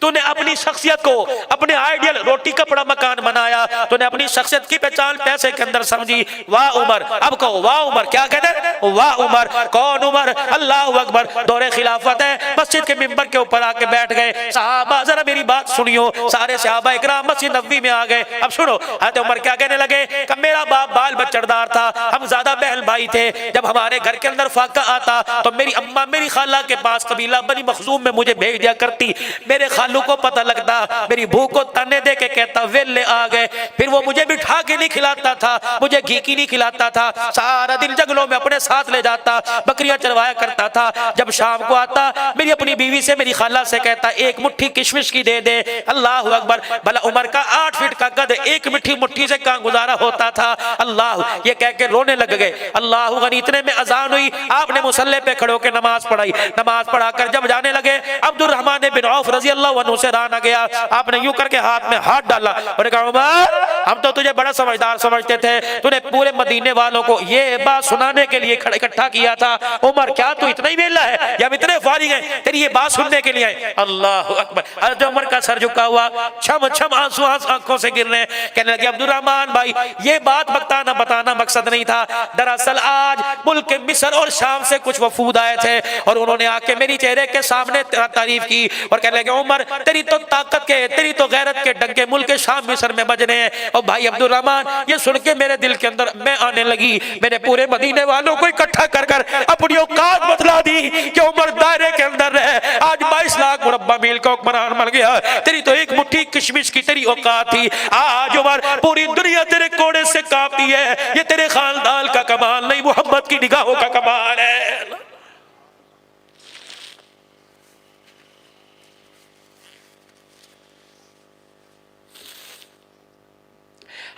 तूने अपनी शख्सियत को, अपने आइडियल रोटी कपड़ा मकान बनाया, तूने अपनी शख्सियत की पहचान पैसे के अंदर समझी। वाह उमर, अब कहो वाह उमर, क्या कहते हैं वाह उमर? कौन उमर? अल्लाह अकबर, दौरे खिलाफत है, मस्जिद के मिंबर के ऊपर आके बैठ गए। सहाबा जरा मेरी बात सुनियो, सारे सहाबा इकराम मस्जिद नबवी में आ गए। अब सुनो, हज़रत उमर क्या कहने लगे कि मेरा बाप बाल बच्चेदार था, हम ज्यादा बहन भाई थे, जब हमारे घर के अंदर फाका आता तो मेरी अम्मा मेरी खाला के पास कबीला बनी मखजूम में मुझे भेज दिया करती। मेरे खालू को पता लगता, मेरी भूख को ताने दे के कहता वेले आ गए। फिर वो मुझे बिठा के नहीं खिलाता था, मुझे घी की नहीं खिलाता था, सारा दिन जंगलों में अपने साथ ले जाता, बकरियां चरवाया करता था। जब शाम को आता मेरी अपनी बीवी से, मेरी खाला से कहता एक मुट्ठी किशमिश की दे दे। अल्लाह अकबर, भला उमर का 8 फीट का कद, एक मिट्टी मुट्ठी से कहां गुजारा होता था। अल्लाह, ये कह के रोने लग गए। अल्लाह गनी, इतने में अजान हुई, आपने मुसल्ले पे खड़े होकर नमाज पढ़ाई। नमाज पढ़ाकर जब जाने लगे, अब्दुल रहमान बिन औफ रजी अल्लाह अन्हु से राना गया। आपने यूं करके हाथ में हाथ डाला और कहा उमर, हम तो तुझे बड़ा समझदार समझते थे, तूने पूरे मदीने वालों को ये बात सुनाने के लिए इकट्ठा किया था। उमर, क्या तू इतना ही वेला है या हम इतने फारिग हैं तेरी ये बात सुनने के लिए आए? अल्लाह अकबर। हज़रत उमर का सर झुका हुआ, छम छम आंसू आंखों से गिरने। कहने लगे अब्दुल रहमान भाई, ये बात बताना मकसद नहीं था। दरअसल आज मुल्क मिस्र और शाम से कुछ वफूद आए थे और उन्होंने आके मेरी चेहरे के सामने तारीफ की और कहने लगे उमर, तेरी तो ताकत के, तेरी तो गैरत के डंके मुल्क शाम मिस्र में बजने हैं। और भाई अब्दुल रहमान, ये सुन के मेरे दिल के अंदर मैं आने लगी, मैंने पूरे मदीने वालों को इकट्ठा कर कर अपनी औकात बतला दी कि उमर दायरे के अंदर रहे। आज 22 लाख मुरब्बा मील का हुक्मरान बन गया। तेरी तो एक मुट्ठी किशमिश की तेरी औकात थी, आज उमर पूरी दुनिया तेरे कोड़े से कांपती है। ये तेरे खानदान का कमाल नहीं, मोहम्मद की निगाहों का कमाल है।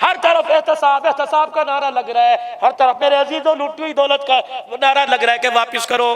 हर तरफ एहतसाब एहतसाब का नारा लग रहा है, हर तरफ मेरे अजीजों लूटी हुई दौलत का नारा लग रहा है कि वापिस करो।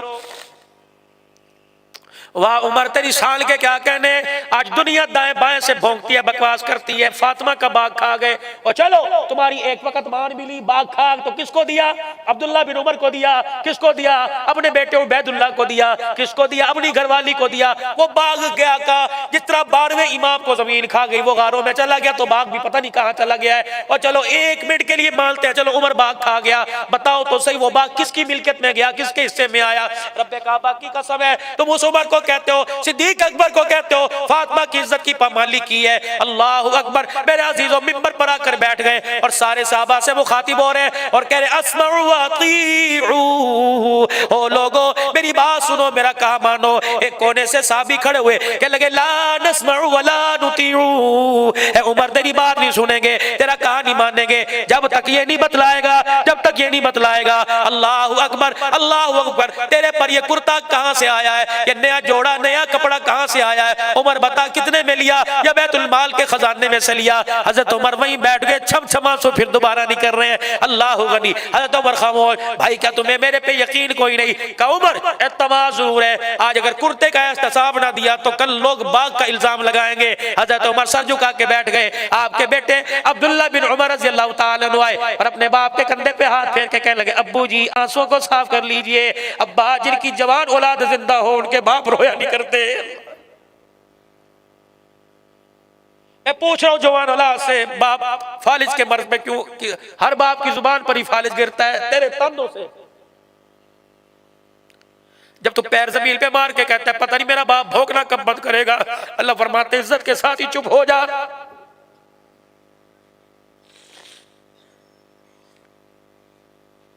वाह उमर, तेरी शान के क्या कहने। आज दुनिया दाएं बाएं से भौंकती है, बकवास करती है। फातिमा का बाग खा गए और चलो तुम्हारी एक वक्त मान मिली, बाग खा तो किसको दिया? अब्दुल्ला बिन उमर को दिया। किसको दिया? अपने बेटे उबैदुल्लाह को दिया। किसको दिया? अपनी घरवाली को दिया। वो बाग गया का जिस तरह 12वें इमाम को जमीन खा गई, वो गारों में चला गया तो बाग भी पता नहीं कहाँ चला गया है। और चलो 1 मिनट के लिए मानते हैं, चलो उमर बाग खा गया, बताओ तो सही वो बाग किसकी मिल्कियत में गया, किसके हिस्से में आया? रब्बे काबा की कसम है, तुम उस उमर को कहते हो, सिद्दीक अकबर को कहते हो, फातिमा की इज्जत की पामाली की है। अल्लाह अकबर। मेरे अजीजों मिंबर पर आकर बैठ गए और सारे सहाबा से मुखातिब हो रहे और कह रहे अस्मउ व अतीउ, ओ लोगो मेरी बात सुनो, मेरा कहा मानो। एक कोने से साहबी खड़े हुए कह लगे ला नस्मउ व ला नुतीउ, ए उमर तेरी बात नहीं सुनेंगे, तेरा कहा नहीं मानेंगे जब तक ये नहीं बतलाएगा, जब तक ये नहीं बतलाएगा। अल्लाह अकबर, अल्लाह अकबर। तेरे पर ये कुर्ता कहां से आया है? ये नया जोड़ा, नया कपड़ा कहां से आया है? उमर बता कितने में लिया? या बैतुल माल के खजाने में से लिया? हजरत उमर वहीं बैठ गए, छम छमा सो फिर दोबारा नहीं कर रहे हैं। अल्लाह गनी। हजरत उमर खामोश। भाई क्या तुम्हें मेरे पे यकीन कोई नहीं? का उमर एतमाद जरूर है, आज अगर कुर्ते का एहतसाब ना दिया तो कल लोग बाग का इल्जाम लगाएंगे। हजरत उमर सर झुका के बैठ गए। आपके बेटे अब्दुल्ला बिन उमर रज़ी अल्लाह तआला अन्हु आए और अपने बाप के कंधे पे हाथ फेर के कहने लगे अब्बू जी आंसुओं को साफ कर लीजिए। अब्बा जिनकी जवान औलाद जिंदा हो उनके बाप रोया नहीं करते। मैं पूछ रहा हूं जवान औलाद से, बाप फालिज के मर्ज में क्यों? हर बाप की जुबान पर ही फालिज गिरता है तेरे तंदों से। जब तू पैर जमीन पे मार के कहता है पता नहीं मेरा बाप भौंकना कब बंद करेगा, अल्लाह फरमाते इज्जत के साथ ही चुप हो जा।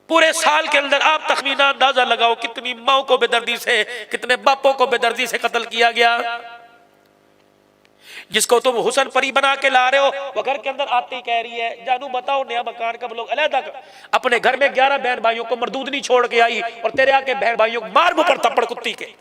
पूरे साल के अंदर आप तखमीना अंदाजा लगाओ कितनी माओ को बेदर्दी से, कितने बापों को बेदर्दी से कत्ल किया गया। जिसको तुम हुसन परी बना के ला रहे हो वो घर के अंदर आती कह रही है जानू बताओ नया मकान कब लोग अलहदा अपने घर में 11 बहन भाइयों को मरदूद नहीं छोड़ के आई और तेरे आके बहन भाइयों को मार मुंह पर थप्पड़ कुत्ती के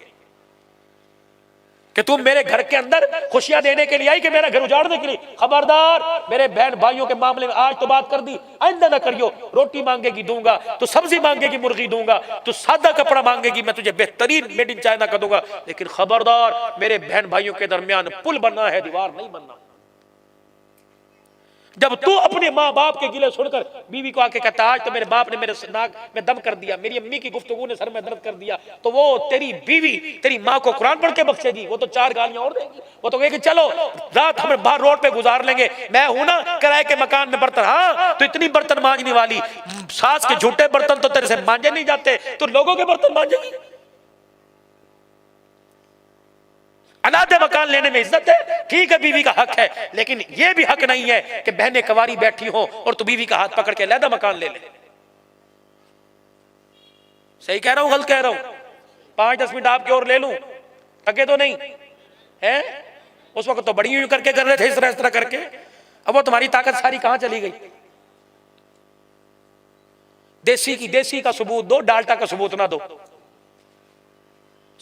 कि तुम मेरे घर के अंदर खुशियां देने के लिए आई कि मेरा घर उजाड़ने के लिए। खबरदार, मेरे बहन भाइयों के मामले में आज तो बात कर दी, आइंदा ना करियो। रोटी मांगेगी दूंगा, तो सब्जी मांगेगी मुर्गी दूंगा, तो सादा कपड़ा मांगेगी मैं तुझे बेहतरीन मेड इन चाइना का दूंगा। लेकिन खबरदार, मेरे बहन भाइयों के दरमियान पुल बनना है, दीवार नहीं बनना। जब तू अपने माँ बाप के गिले सुनकर बीवी को आके कहता आज तो मेरे बाप ने मेरे नाक में दम कर दिया, मेरी अम्मी की गुफ्तगू ने सर में दर्द कर दिया, तो वो तेरी बीवी तेरी माँ को कुरान पढ़ के बख्शेगी? वो तो 4 गालियां और देगी। वो तो कहेगी चलो रात हम बाहर रोड पे गुजार लेंगे, मैं हूं ना किराए के मकान में बर्तन। हाँ तो इतनी बर्तन मांजने वाली, सास के झूठे बर्तन तो तेरे से मांजे नहीं जाते, तो लोगों के बर्तन मांजेगी। अनादे मकान लेने में इज्जत है, ठीक है बीवी का हक है, लेकिन यह भी हक नहीं है कि बहनें कवारी बैठी हो और तू बीवी का हाथ पकड़ के अलहदा मकान ले ले। सही कह रहा हूं गलत कह रहा हूं? 5-10 मिनट आपकी और ले लूं, थके तो नहीं है? उस वक्त तो बड़ी यूं करके कर रहे थे इस तरह करके, अब वो तुम्हारी ताकत सारी कहां चली गई? देसी का सबूत दो, डाल्टा का सबूत ना दो।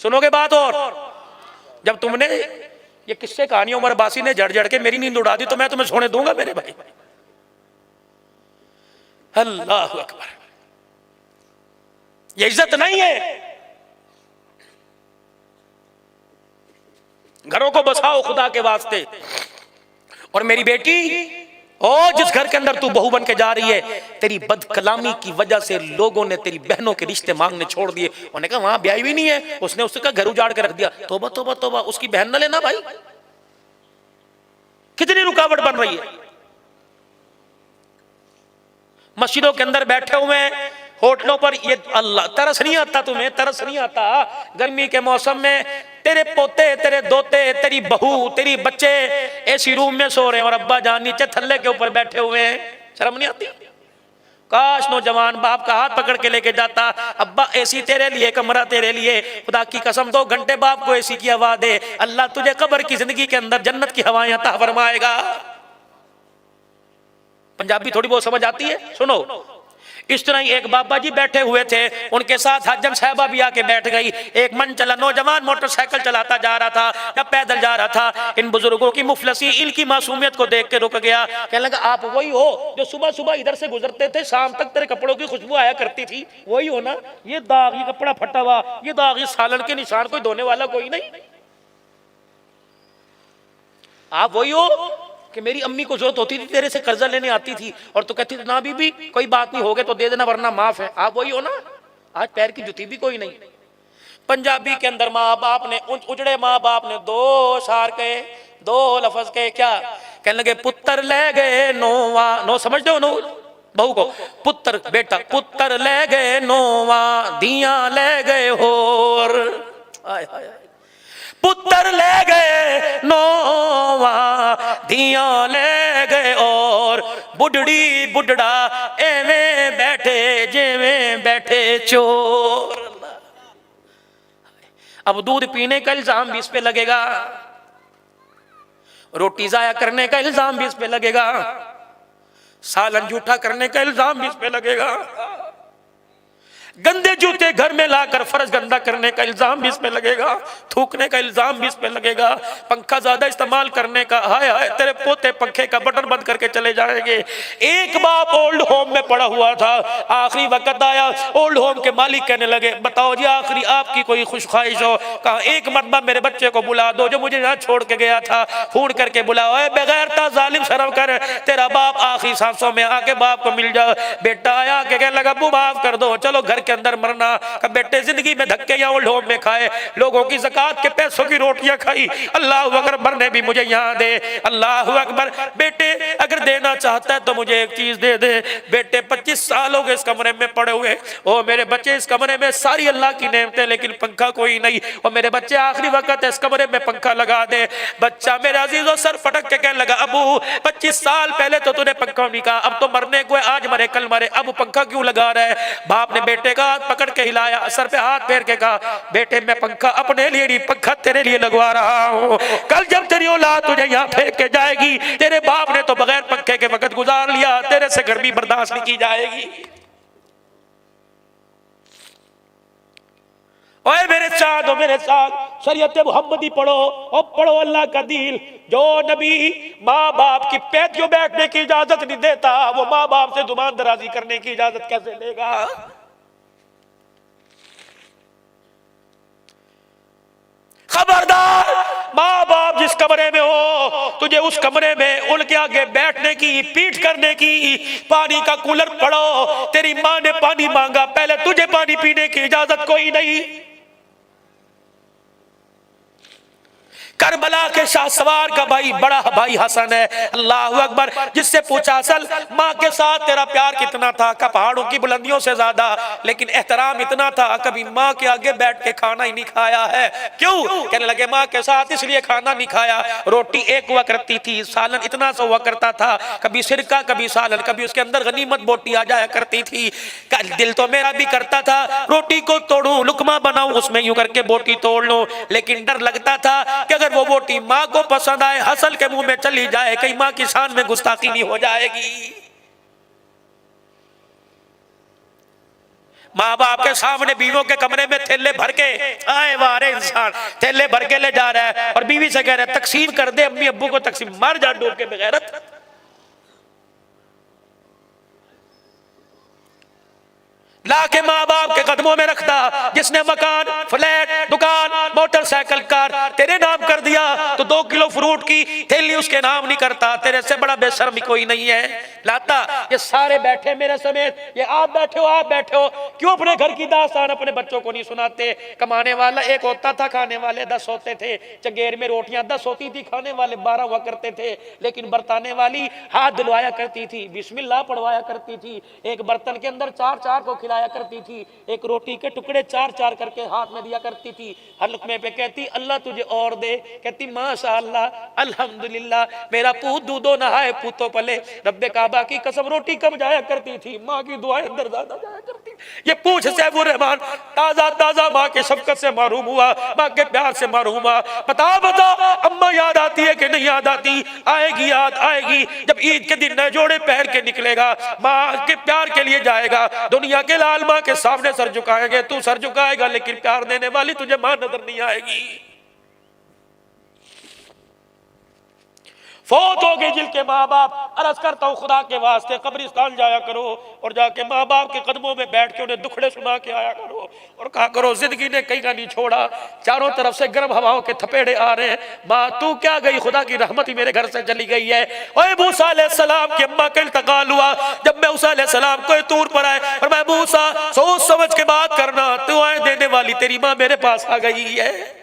सुनोगे बात? और जब तुमने ये किस्से कहानी उमर अब्बासी ने जड़ जड़ के मेरी नींद उड़ा दी तो मैं तुम्हें सोने दूंगा मेरे भाई? अल्लाह अकबर, ये इज्जत नहीं है। घरों को बसाओ खुदा के वास्ते। और मेरी बेटी, ओ जिस घर के अंदर तू बहू बन के जा रही है, तेरी बदकलामी की वजह से लोगों ने तेरी बहनों के रिश्ते मांगने छोड़ दिए। उन्होंने कहा वहां ब्याह भी नहीं है, उसने उसका घर उजाड़ के रख दिया। तौबा तौबा तौबा, उसकी बहन न लेना भाई। कितनी रुकावट बन रही है। मस्जिदों के अंदर बैठे हुए हैं, होटलों पर, ये अल्लाह तरस नहीं आता तुम्हें? तरस नहीं आता? गर्मी के मौसम में तेरे पोते, तेरे दोते, तेरी बहू, तेरी बच्चे एसी रूम में सो रहे हैं और अब्बा जान नीचे थल्ले के ऊपर बैठे हुए हैं, शर्म नहीं आती? काश नौजवान बाप का हाथ पकड़ के लेके जाता, अब्बा एसी तेरे लिए, कमरा तेरे लिए, खुदा की कसम 2 घंटे बाप को एसी की हवा दे, अल्लाह तुझे कब्र की जिंदगी के अंदर जन्नत की हवाएं अता फरमाएगा। पंजाबी थोड़ी बहुत समझ आती है? सुनो, इस तरह ही एक बाबा जी बैठे हुए थे, उनके साथ हजम साहबा भी आके बैठ गई। एक मन चला नौजवान मोटरसाइकिल चलाता जा रहा था या पैदल जा रहा था, इन बुजुर्गों की मुफलसी, इनकी मासूमियत को देख के रुक गया। कहने लगा आप वही हो जो सुबह सुबह इधर से गुजरते थे, शाम तक तेरे कपड़ों की खुशबू आया करती थी? वही हो ना? ये दाग, ये कपड़ा फटा हुआ, ये दाग, ये सालन के निशान, कोई धोने वाला कोई नहीं? आप वही हो कि मेरी अम्मी को जरूरत होती थी तेरे से कर्जा लेने आती थी और तो कहती थी ना बीबी कोई बात नहीं, हो गए तो दे देना वरना माफ है। आप वही हो ना? आज पैर की जुती भी कोई नहीं। पंजाबी के अंदर माँ बाप ने, उजड़े माँ बाप ने 2 शार कहे, 2 लफ्ज कहे। क्या कहने लगे? पुत्र ले गए नोवा, नो समझते हो? नो बहू को पुत्र, बेटा पुत्र ले गए नोवा, दिया ले गए होर। आय हाय, पुत्र ले गए नोवा, दिया ले गए और बुढ़ड़ी बुढ़ड़ा एवें बैठे जेवें बैठे चोर। अब दूध पीने का इल्जाम भी इस पे लगेगा, रोटी जाया करने का इल्जाम भी इस पे लगेगा, सालन जूठा करने का इल्जाम भी इस पे लगेगा, गंदे जूते घर में लाकर फर्श गंदा करने का इल्जाम भी इस पे लगेगा, थूकने का इल्जाम भी इस पे लगेगा, पंखा ज्यादा इस्तेमाल करने का, हाय हाय तेरे पोते पंखे का बटन बंद करके चले जाएंगे। एक बाप ओल्ड होम में पड़ा हुआ था, आखिरी वक्त आया, ओल्ड होम के मालिक कहने लगे बताओ जी आखिरी आपकी कोई खुश ख्वाहिश हो? कहा एक मरतबा मेरे बच्चे को बुला दो जो मुझे यहाँ छोड़ के गया था, फोन करके बुलाओ, बेगैरता जालिम शर्म कर, तेरा बाप आखिरी सांसों में आके बाप को मिल जाओ। बेटा आया के कहने लगा अब्बू माफ कर दो, चलो घर के अंदर मरना। कब बेटे जिंदगी में धक्के या लोभ में खाए, लोगों की ज़कात के पैसों की रोटियां खाई, अल्लाह अकबर मरने भी मुझे यहाँ दे। अल्लाह अकबर बेटे अगर देना चाहता है तो मुझे एक चीज दे दे। बेटे 25 साल हो गए इस कमरे में पड़े हुए, ओ मेरे बच्चे इस कमरे में सारी अल्लाह की नेमतें, लेकिन पंखा कोई नहीं। और मेरे बच्चे आखिरी वक्त है इस कमरे में पंखा लगा दे। बच्चा मेरे अजीजों सर फटक के कहने लगा, अबू 25 साल पहले तो तूने पंखा नहीं कहा, अब तो मरने को है, आज मरे कल मरे, अब पंखा क्यों लगा रहा है? बाप ने बेटे का हाथ पकड़ के हिलाया, सर पे हाथ फेर के कहा, बेटे मैं पंखा अपने लिए नहीं, पंखा तेरे लिए लगवा रहा हूँ। कल जब तेरी औलाद तुझे यहाँ फेंक के जाएगी, तेरे बाप ने तो बगैर पंखे के वक्त गुजार लिया, तेरे से गर्मी बर्दाश्त नहीं की जाएगी। ओए मेरे साथ हो, मेरे साथ शरीयत मुहम्मदी पढ़ो और पढ़ो अल्लाह का दीन। जो नबी माँ बाप की पैतियों बैठने की इजाजत नहीं देता, वो माँ बाप से जुबान दराजी करने की इजाजत कैसे देगा? खबरदार, माँ बाप जिस कमरे में हो, तुझे उस कमरे में उनके आगे बैठने की, पीठ करने की, पानी का कूलर पड़ो। तेरी माँ ने पानी मांगा, पहले तुझे पानी पीने की इजाजत कोई नहीं। करबला के शाहसवार का भाई बड़ा भाई हसन है, अल्लाह अकबर, जिससे पूछा असल माँ के साथ तेरा प्यार कितना था? का पहाड़ों की बुलंदियों से ज्यादा, लेकिन एहतराम इतना था कभी माँ के आगे बैठ के खाना ही नहीं खाया है। क्यों? कहने लगे माँ के साथ इसलिए खाना नहीं खाया, रोटी एक हुआ करती थी, सालन इतना सा हुआ करता था, कभी सिरका कभी सालन, कभी उसके अंदर गनीमत बोटी आ जाया करती थी। दिल तो मेरा भी करता था रोटी को तोड़ूं, लुकमा बनाऊं, उसमें यूं करके बोटी तोड़ लूं, लेकिन डर लगता था कि अगर वो बोटी माँ को पसंद आए, हसल के मुंह में चली जाए, कहीं माँ की शान में गुस्ताखी नहीं हो जाएगी। माँ बाप के सामने बीवियों के कमरे में थैले भर के आए, वारे इंसान थैले भर के ले जा रहा है और बीवी से कह रहा है तकसीम कर दे अम्मी अब्बू को, तकसीम मार जा डूब के बेगैरत। लाके माँ बाप के कदमों में रखता, जिसने मकान फ्लैट दुकान मोटरसाइकिल कार तेरे नाम कर दिया तो 2 किलो फ्रूट की थैली उसके नाम नहीं करता। तेरे से बड़ा बेशर्म कोई नहीं है। लाता ये सारे बैठे मेरे समेत, ये आप बैठे हो, आप बैठे हो, क्यों अपने घर की दास्तान अपने बच्चों को नहीं सुनाते? कमाने वाला एक होता था, खाने वाले 10 होते थे। चंगेर में रोटियां 10 होती थी, खाने वाले 12 हुआ करते थे, लेकिन बरताने वाली हाथ धुलवाया करती थी, बिस्मिल्लाह पढ़वाया करती थी, एक बर्तन के अंदर 4-4 को खिलाया करती थी, एक रोटी के टुकड़े 4-4 करके हाथ में दिया करती थी, हर लुकमे पे कहती अल्लाह तुझे और दे, कहती माशाअल्लाह अल्हम्दुलिल्लाह, मेरा पूत दूधो नहाए पूतो पले। रब्बे काबा की कसम रोटी कम जाया करती थी, माँ की दुआएं अंदर ज्यादा जाया करती। ये पूछ सैफुर रहमान ताजा ताजा माँ के शफकत से महरूम हुआ, माँ के प्यार से महरूम हुआ। बता अम्मा याद आती है कि नहीं याद आती? आएगी, याद आएगी जब ईद के दिन नए जोड़े पहन के निकलेगा, माँ के प्यार के लिए जाएगा, दुनिया के लाल माँ के सामने सर झुकाएंगे, तू सर झुकाएगा लेकिन प्यार देने वाली तुझे माँ नजर नहीं आएगी। फौत हो गई जिनके माँ बाप, अर्ज करता हूँ खुदा के वास्ते कब्रिस्तान जाया करो और जाके माँ बाप के कदमों में बैठ के उन्हें दुखड़े सुना के आया करो और कहा करो जिंदगी ने कहीं का नहीं छोड़ा, चारों तरफ से गर्म हवाओं के थपेड़े आ रहे हैं, माँ तू क्या गई, खुदा की रहमत ही मेरे घर से चली गई है। ओए मूसा अलैहिस्सलाम की अम्मा का इंतकाल हुआ, जब मैं मूसा अलैहिस्सलाम को तूर पर आए और मैं मूसा सोच समझ के बात करना, दुआएं देने वाली तेरी माँ मेरे पास आ गई है।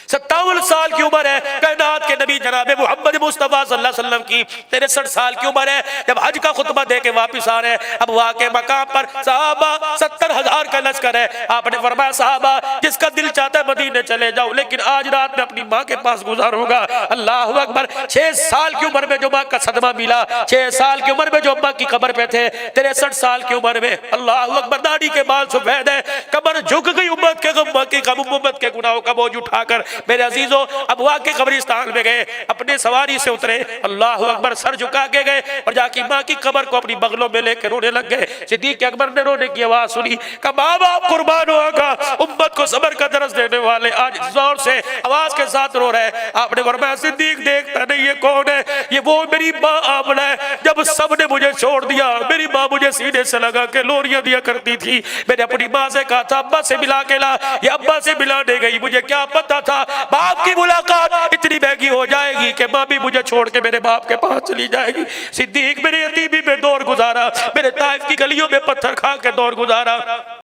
57 साल की उम्र है कायनात के नबी जनाब मोहम्मद मुस्तफा सल्लल्लाहु अलैहि वसल्लम की, 63 साल की उम्र है जब हज का खुतबा दे के वापिस आ रहे हैं। अब वहां के मकाम पर साहबा 70,000 का लश्कर है। आपने फरमाया साहबा जिसका दिल चाहता है मदीने चले जाओ, लेकिन आज रात में अपनी माँ के पास गुजारूंगा। अल्लाह अकबर, 6 साल की उम्र में जो माँ का सदमा मिला, 6 साल की उम्र में जो अम्मा की कब्र पे थे, 63 साल की उम्र में अल्लाह अकबर दाढ़ी के बाल सफेद है, कब्र झुक गई उम्मत के उम्मत के गुनाहों का बोझ उठाकर। मेरे अजीजों अब वहां के कब्रिस्तान में गए, अपने सवारी से उतरे, अल्लाह अकबर सर झुका के गए और जाके माँ की कब्र को अपनी बगलों में लेकर रोने लग गए। सिद्दीक अकबर ने रोने की आवाज सुनी, कहा माँ बाप कुर्बान होगा, उम्मत को सब्र का दर्स देने वाले आज जोर से आवाज के साथ रो रहे। आपने फरमाया सिद्दीक देखता नहीं ये कौन है? ये वो मेरी माँ आमना है। जब सब ने मुझे छोड़ दिया, मेरी माँ मुझे सीने से लगा के लोरियां दिया करती थी। मैंने अपनी माँ से कहा था अब्बा से मिला के ला, ये अब्बा से मिलाने गई, मुझे क्या पता था बाप की मुलाकात इतनी महंगी हो जाएगी कि माँ भी मुझे छोड़ के मेरे बाप के पास चली जाएगी। सिद्दीक मेरे यतीमी में दौर गुजारा, मेरे ताइफ की गलियों में पत्थर खा के दौर गुजारा।